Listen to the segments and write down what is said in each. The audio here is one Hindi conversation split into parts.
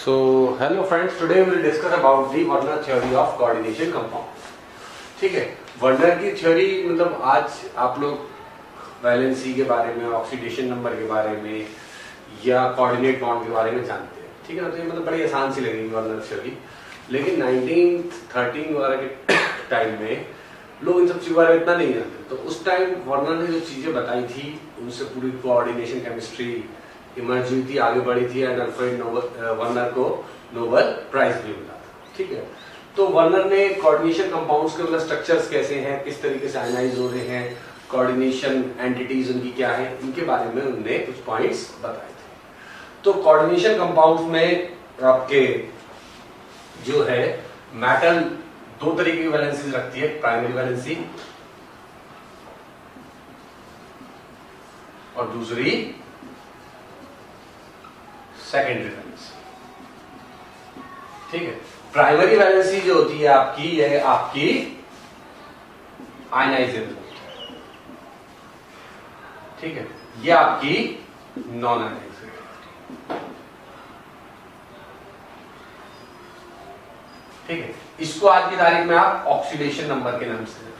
So, hello friends, today we will discuss about the Werner theory of coordination compounds. ठीक है, वर्नर की थ्योरी मतलब आज आप लोग वैलेंसी के बारे में, ऑक्सीडेशन नंबर के बारे में या कोऑर्डिनेट बॉन्ड के बारे में जानते हैं, ठीक है ना। तो ये मतलब बड़ी आसान सी लगेगी वर्नर थ्योरी, लेकिन 1913 वगैरह के टाइम में लोग इन सब चीजों के बारे में इतना नहीं जानते। तो उस टाइम वर्नर ने जो चीजें बताई थी उनसे पूरी कोऑर्डिनेशन केमिस्ट्री इमर्ज हुई थी, आगे बढ़ी थी, एंड अल्फ्रेड वर्नर को नोबेल प्राइज भी मिला था। ठीक है, तो वर्नर ने कोऑर्डिनेशन कंपाउंड्स के मतलब स्ट्रक्चर्स कैसे हैं, किस तरीके से आयनाइज हो रहे हैं, कोऑर्डिनेशन एंटिटीज उनकी क्या है, इनके बारे में उन्होंने कुछ पॉइंट्स बताए थे। तो कोऑर्डिनेशन कंपाउंड्स में आपके जो है मेटल दो तरीके की वैलेंसीज रखती है, प्राइमरी वैलेंसी और दूसरी सेकेंडरी वैलेंसी। ठीक है, प्राइमरी वैलेंसी जो होती है आपकी, यह आपकी आयनाइजेबल होती है। ठीक है, ये आपकी नॉन आयनाइजेबल। ठीक है, इसको आज की तारीख में आप ऑक्सीडेशन नंबर के नाम से,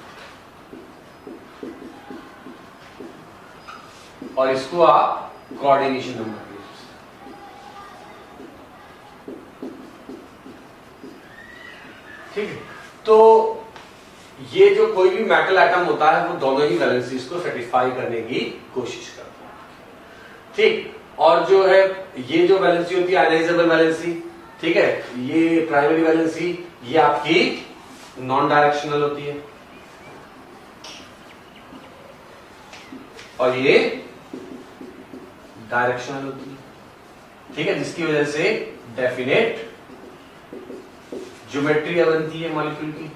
और इसको आप कोऑर्डिनेशन नंबर के नाम से। ठीक है, तो ये जो कोई भी मेटल एटम होता है वो दोनों ही वैलेंसीज को सेटिस्फाई करने की कोशिश करता है। ठीक, और जो है ये जो वैलेंसी होती है आयनाइजेबल वैलेंसी, ठीक है, ये प्राइमरी वैलेंसी, ये आपकी नॉन डायरेक्शनल होती है, और ये डायरेक्शनल होती है। ठीक है, जिसकी वजह से डेफिनेट ज्योमेट्री बनती है मॉलिक्यूल की।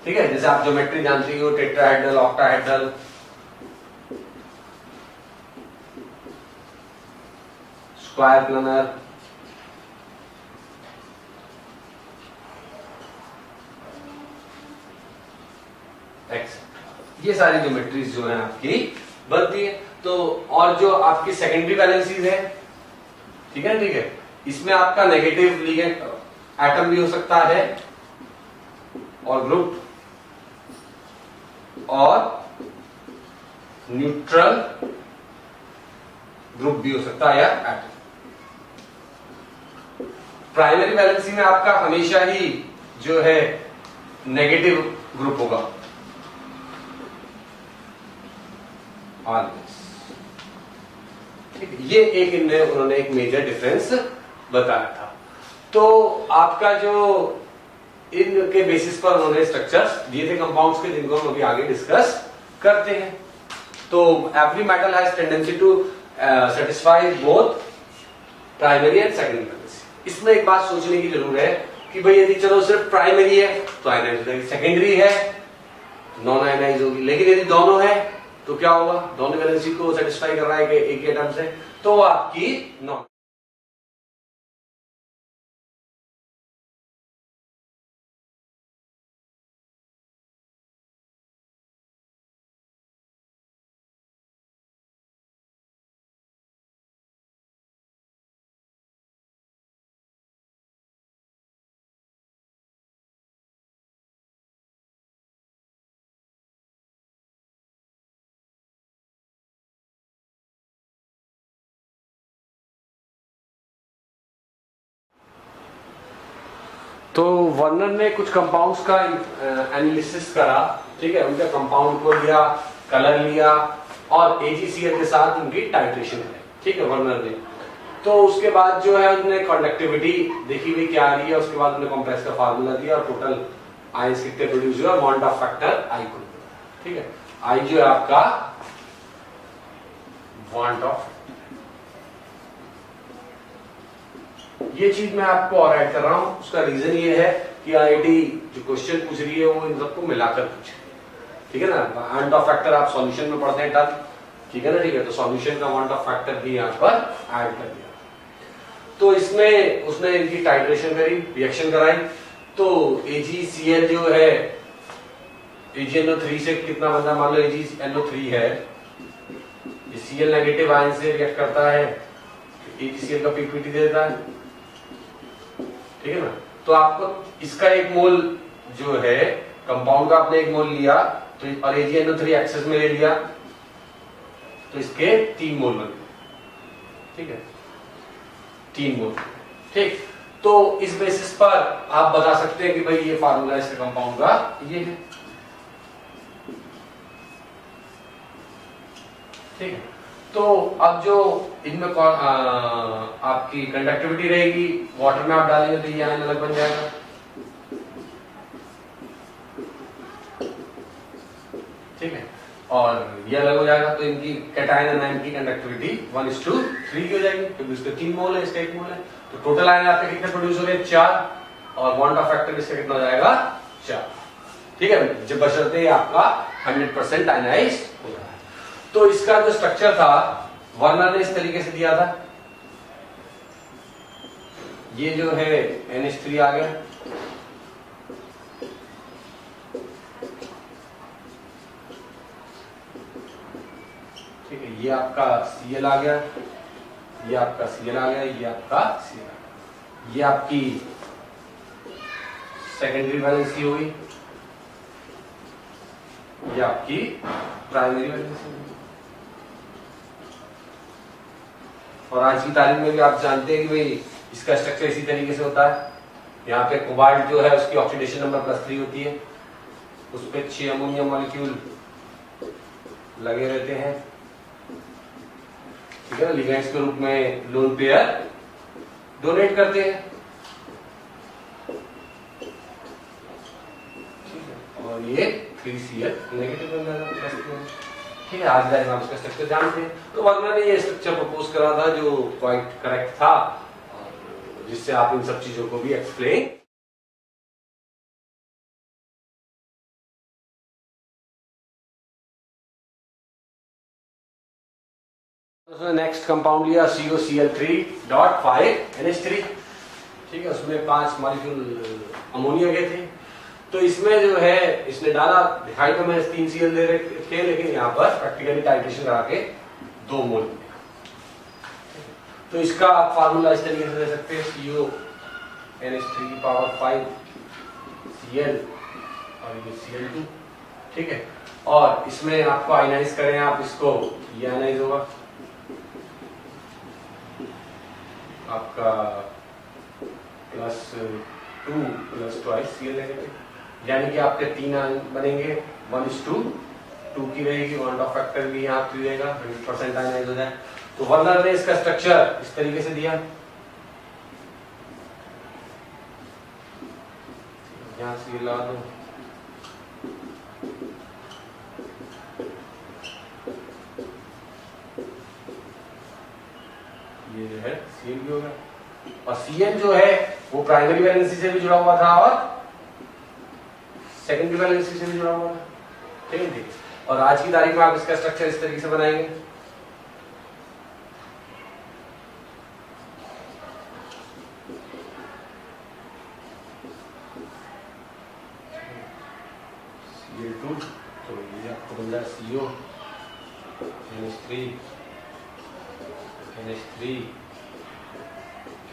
ठीक है, जैसे आप ज्योमेट्री जानते हो, टेट्राहेड्रल, ऑक्टाहेड्रल, स्क्वायर प्लानर, ये सारी ज्योमेट्रीज जो है आपकी बनती है। तो और जो आपकी सेकेंडरी वैलेंसीज है, ठीक है, ठीक है, इसमें आपका नेगेटिव लिगेंड एटम भी हो सकता है और ग्रुप, और न्यूट्रल ग्रुप भी हो सकता है या एटम। प्राइमरी वैलेंसी में आपका हमेशा ही जो है नेगेटिव ग्रुप होगा, ऑलवेज। ठीक है, ये एक उन्होंने एक मेजर डिफरेंस बताया था। तो आपका जो इनके बेसिस पर उन्होंने स्ट्रक्चर्स दिए थे कंपाउंड्स के, जिनको हम अभी आगे डिस्कस करते हैं। तो every metal has tendency to satisfy both primary and secondary valency. इसमें एक बात सोचने की जरूरत है कि भाई यदि चलो सिर्फ प्राइमरी है तो आयनाइज हो जाएगी, सेकेंडरी है नॉन आयनाइज होगी, लेकिन यदि दोनों है तो क्या होगा, दोनों वैलेंसी को सेटिस्फाई कर रहा है एक ही एटम से, तो आपकी नॉन। तो वर्नर ने कुछ कंपाउंड्स का एनालिसिस करा, ठीक है, उनका कंपाउंड को लिया, कलर लिया, और AgCl के साथ उनकी टाइट्रेशन है। ठीक है, वर्नर ने तो उसके बाद जो है उन्होंने कंडक्टिविटी देखी हुई क्या आ रही है, उसके बाद उन्होंने कॉम्प्लेक्स का फार्मूला दिया और टोटल आयंस कितने प्रोड्यूस हुआ, बॉन्ड ऑफ फैक्टर आई को। ठीक है, आई जो है आपका बॉन्ड ऑफ, ये चीज मैं आपको और ऐड कर रहा हूं। उसका रीजन ये है कि IIT जो क्वेश्चन पूछ रही है वो इन सबको मिलाकर पूछे। ठीक है ना, बॉन्ड ऑफ फैक्टर आप सॉल्यूशन में पढ़ते हैं तब, ठीक है ना, ठीक है, तो सॉल्यूशन का बॉन्ड ऑफ फैक्टर भी यहाँ पर ऐड कर दिया। तो इसमें उसने इनकी टाइट्रेशन करी, रिएक्शन कराई, तो AgCl जो है AgNO3 से कितना बनता है, मान लो AgNO3 है, Cl नेगेटिव आयन से रिएक्ट करता है AgCl का पीपीटी दे देता है, ठीक है ना। तो आपको इसका एक मोल जो है कंपाउंड का आपने एक मोल लिया तो और AgNO3 एक्सेस में ले लिया तो इसके 3 मोल बन गए, ठीक है, 3 मोल, ठीक। तो इस बेसिस पर आप बता सकते हैं कि भाई ये फार्मूला इसके कंपाउंड का ये है, ठीक है। तो अब जो इनमें आपकी कंडक्टिविटी रहेगी, वाटर में आप डालेंगे तो ये आयन अलग बन जाएगा, ठीक है, और ये अलग हो जाएगा तो इनकी कैटायन एनायन की कंडक्टिविटी 1:3 की हो जाएगी क्योंकि इसके 3 मोल है, इसका 1 मोल है। तो टोटल आयन आपके कितने प्रोड्यूस हो रहे हैं? 4, और बॉन्ड ऑफ फैक्टर इसका कितना हो जाएगा? 4, ठीक है, जब बशर्ते आपका 100% आयनाइज्ड हो रहा है। तो इसका जो स्ट्रक्चर था वर्नर ने इस तरीके से दिया था, ये जो है NH3 आ गया, ठीक है, ये आपका Cl आ गया, ये आपका Cl आ गया, ये आपका Cl आ गया, ये आपकी सेकेंडरी वैलेंसी हुई, ये आपकी प्राइमरी वैलेंसी हुई। और आज की तारीख में भी आप जानते हैं कि भाई इसका स्ट्रक्चर इसी तरीके से होता है। यहाँ पे कोबाल्ट जो है उसकी ऑक्सीडेशन नंबर +3 होती है, उस पे 6 अमोनिया मॉलिक्यूल लगे रहते हैं, ठीक है ना, लिगेंड्स के रूप में लोन पेयर डोनेट करते हैं, ठीक है, और ये 3Cl नेगेटिव बन जाएगा, ठीक है। आज हम इसका स्ट्रक्चर जानते हैं। तो वर्नर ने ये स्ट्रक्चर प्रपोज करा था जो क्वाइट करेक्ट था, और जिससे आप इन सब चीजों को भी एक्सप्लेन। नेक्स्ट कंपाउंड लिया COCl3.5NH3, ठीक है, उसमें 5 मॉलिक्यूल अमोनिया के थे। तो इसमें जो है इसने डाला, दिखाई तो मैं 3Cl दे रहे थे, लेकिन यहाँ पर प्रैक्टिकली टाइट्रेशन करा के 2 मोल। तो इसका फार्मूला इस तरीके से दे सकते हैं, CONH3⁵ Cl और ये Cl2, ठीक है। और इसमें आपको आयनाइज करें आप इसको, ये आयनाइज होगा आपका +2 + 2 Cl नेगेटिव, यानी कि आपके 3 आयन बनेंगे, 1:2 की रहेगी, बॉन्ड ऑफ फैक्टर भी यहाँ पे रहेगा, 100% आयनाइज हो जाए। तो वर्नर ने इसका स्ट्रक्चर इस तरीके से दिया, यहाँ से ला दो, ये जो है Cl भी होगा, और Cl जो है वो प्राइमरी वैलेंसी से भी जुड़ा हुआ था और सेकेंडरी वैलेंसी से भी जुड़ा हुआ था, ठीक है। और आज की तारीख में आप इसका स्ट्रक्चर इस तरीके से बनाएंगे, Cl2, तो ये आपको बन जाए CO NH3 NH3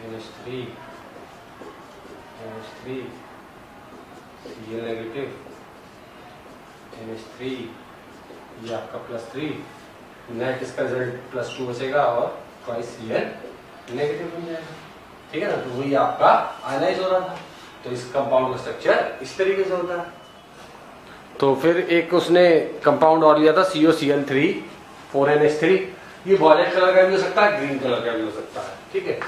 NH3 NH3 Cl negative NH3, ये आपका +3, नेट इसका रिजल्ट +2 बचेगा और 2 Cl नेगेटिव बन जाएगा, ठीक है ना। तो वही आपका आयनाइज हो रहा था। तो इस कंपाउंड का स्ट्रक्चर इस तरीके से होता है। तो फिर एक उसने कंपाउंड और लिया था COCl3,4NH3, ये वॉयलेट कलर का भी हो सकता है, ग्रीन कलर का भी हो सकता है, ठीक है।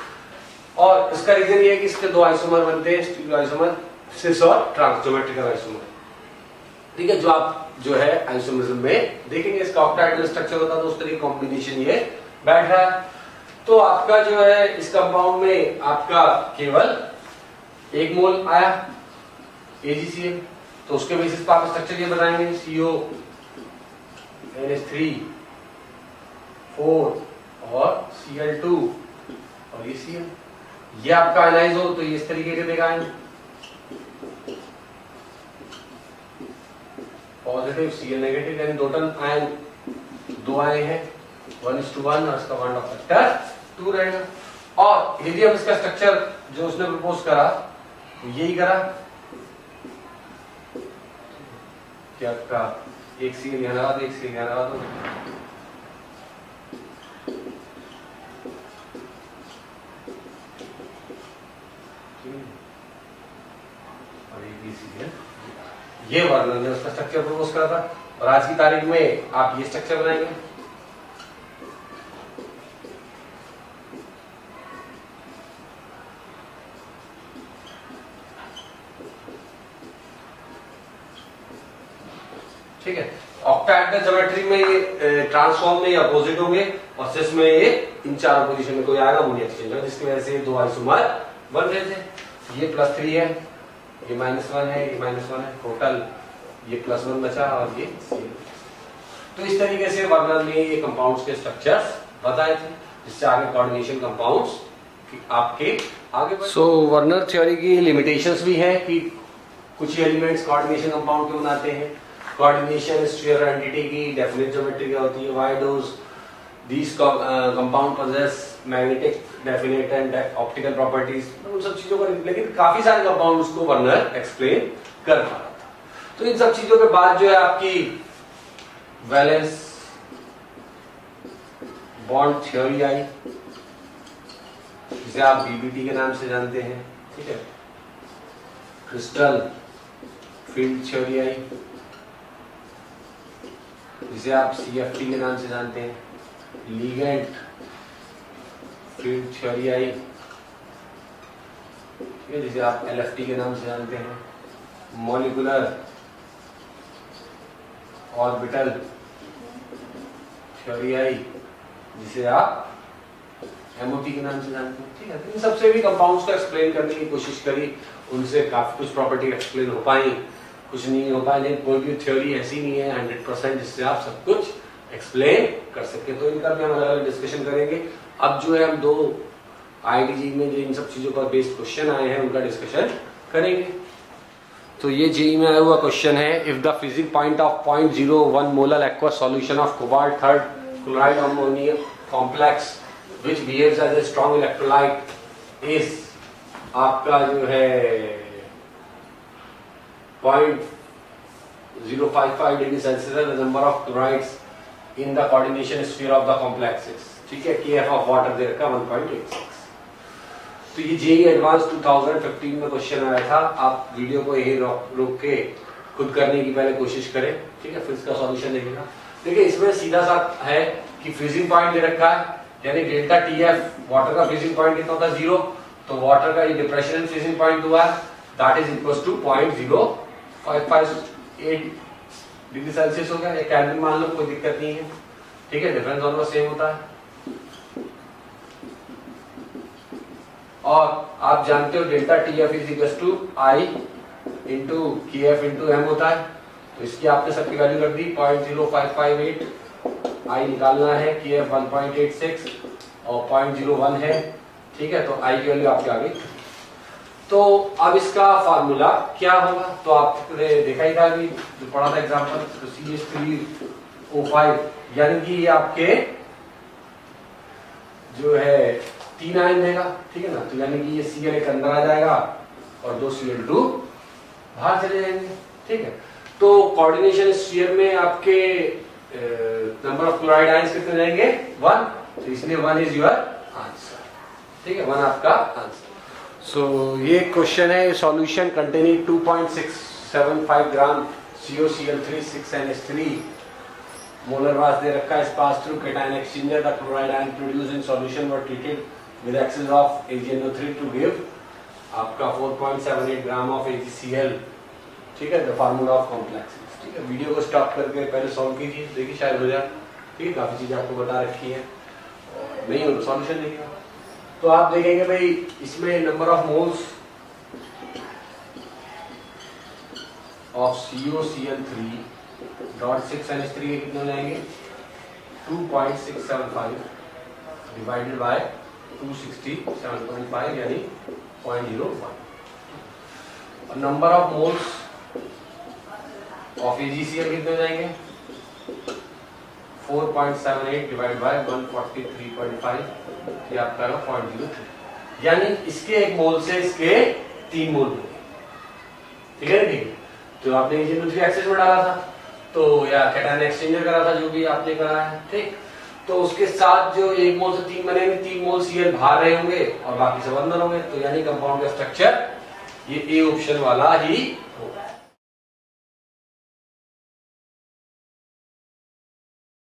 और इसका रीजन ये है कि इसके 2 आइसोमर बनते हैं, स्टीरियो आइसोमर, सिस और ट्रांसजोमेट्रिकल आइसोमर, ठीक है, जो आप जो है आइसोमरिज्म में देखेंगे। इसका ऑक्टाहेड्रल स्ट्रक्चर होता है तो उस तरीके कॉम्बिनेशन ये बैठ रहा है। तो आपका जो है इस कंपाउंड में आपका केवल 1 मोल आया AgCl, तो उसके बेसिस पर आप स्ट्रक्चर ये बताएंगे, CONH3,4 और Cl2 और ये Cl, ये आपका आयनाइज हो तो ये इस तरीके के देगा आयन, पॉजिटिव Cl नेगेटिव, यानी टोटल आयन 2 आए हैं, 1:1, और इसका बॉन्ड ऑफ फैक्टर 2 रहेगा। और यदि हम इसका स्ट्रक्चर जो उसने प्रपोज करा तो यही करा, क्या आपका एक सी यहाँ लगा दो, एक सी यहाँ लगा दो, और एक सी है, ये वर्णन ने उसका स्ट्रक्चर प्रपोज करा था। और आज की तारीख में आप ये स्ट्रक्चर बनाएंगे। ठीक है, ऑक्टाहेड्रल ज्योमेट्री में ये ट्रांसफॉर्म में अपोजिट होंगे और सिस में ये इन चारों पोजीशन में कोई आएगा मूल्य एक्सचेंज होगा, जिसकी वजह से ये दो आइसोमर बन रहे थे। ये +3 है, ये -1 है, ये -1 है, टोटल ये +1 बचा और ये Cl। तो इस तरीके से वर्नर ने ये कंपाउंड्स के स्ट्रक्चर्स बताए थे, जिससे आगे कोऑर्डिनेशन कंपाउंड्स आपके आगे सो वर्नर थ्योरी की लिमिटेशंस भी है कि कुछ एलिमेंट्स कोऑर्डिनेशन कंपाउंड के बनाते हैं। कोऑर्डिनेशन स्फीयर एंटिटी की डेफिनेट ज्योमेट्री क्या होती है, why does these compound possess magnetic definite and optical properties, उन सब चीजों का, लेकिन काफी सारे कंपाउंड्स को वर्नर एक्सप्लेन कर पा रहा था। तो इन सब चीजों के बाद जो है आपकी वैलेंस बॉन्ड थ्योरी आई, जिसे आप बीबीटी के नाम से जानते हैं। ठीक है, क्रिस्टल फील्ड थ्योरी आई, जिसे आप सीएफटी के नाम से जानते हैं। लिगेंड फील्ड थ्योरी आई, ठीक है, जिसे आप एलएफटी के नाम से जानते हैं। मॉलिक्यूलर ऑर्बिटल थ्योरी आई, जिसे आप एमओटी के नाम से जानते हैं। ठीक है, इन सबसे भी कंपाउंड्स को एक्सप्लेन करने की कोशिश करी, उनसे काफी कुछ प्रॉपर्टी एक्सप्लेन हो पाई, कुछ नहीं हो पाए, लेकिन कोई भी थ्योरी ऐसी नहीं है 100% जिससे आप सब कुछ एक्सप्लेन कर सके। तो इनका भी हम अलग अलग डिस्कशन करेंगे। अब जो है हम दो आईआईटी में जो इन सब चीजों पर बेस्ड क्वेश्चन आए हैं उनका डिस्कशन करेंगे। तो ये जेईई में आया हुआ क्वेश्चन है, if the freezing point of 0.01 molar aqueous solution of cobalt third chloride ammonium complex which behaves as a strong electrolyte is आपका जो है 0.055 degree Celsius, the number of chlorides in the coordination sphere of the complexes। ठीक है, KF of water दे रखा 1.86। तो ये जेईई एडवांस 2015 में क्वेश्चन आया था। आप वीडियो को यही रोक के खुद करने की पहले कोशिश करें, ठीक है, फिर इसका सॉल्यूशन देखेगा। देखिए इसमें सीधा सा है कि फ्रीजिंग पॉइंट दे रखा है, यानी डेल्टा TF वाटर का फ्रीजिंग पॉइंट कितना होता है 0, तो वाटर का ये डिप्रेशन फ्रीजिंग पॉइंट हुआ है, that is equal to 0.0558 degree Celsius हो गया। या केल्विन मान लो, कोई दिक्कत नहीं है। ठीक है, डिफरेंस दोनों का सेम होता है। और आप जानते हो delta TF is equal to I into KF into M होता है। तो इसकी आपने सबकी वैल्यू रख दी 0.0558, I निकालना है, KF 1.86 और 0.01 है। ठीक है, तो I की वैल्यू आपके आ गई। तो अब इसका फार्मूला क्या होगा, तो आपने देखा ही था कि जो पढ़ा था एग्जांपल, तो CH3O5, यानी कि ये आपके जो है 3 आयन देगा। ठीक है ना, तो यानी कि ये Cl एक अंदर आ जाएगा और 2 Cl2 बाहर चले जाएंगे। ठीक है, तो कोऑर्डिनेशन स्फीयर में आपके नंबर ऑफ क्लोराइड आयंस कितने जाएंगे 1, तो इसलिए 1 इज योर आंसर। ठीक है, 1 आपका आंसर। सो ये क्वेश्चन है, solution containing 2.675 gram COCl3 6NH3 molar mass दे रखा है। Pass through cation exchanger the chloride ion produced in solution were treated with excess of AgNO3 to give आपका 4.78 ग्राम ऑफ AgCl। ठीक है, द फार्मूला ऑफ कॉम्प्लेक्सेस। ठीक है, वीडियो को स्टॉप करके पहले सॉल्व कीजिए, देखिए शायद हो जाए। ठीक है, काफी चीजें आपको बता रखी है, नहीं हो तो सॉल्यूशन देखिएगा। तो आप देखेंगे भाई इसमें number of moles of COCl3.6NH3 के कितने हो जाएंगे 2.675 डिवाइडेड बाय 267.5 यानी 0.01। और number of moles of AgCl कितने हो जाएंगे 4.78 डिवाइडेड बाय 143.5 ये आपका 0.03, यानी इसके 1 मोल से इसके 3 मोल बने। ठीक है, ठीक है। तो आपने Ag2 एक्सेस में डाला था, तो या कैटायन एक्सचेंजर करा था, जो भी आपने करा है, ठीक। तो उसके साथ जो 1 मोल से 3 बनेंगे, 3 मोल Cl बाहर रहे होंगे और बाकी सब अंदर होंगे, तो यानी कंपाउंड का स्ट्रक्चर ये ए ऑप्शन वाला ही होगा।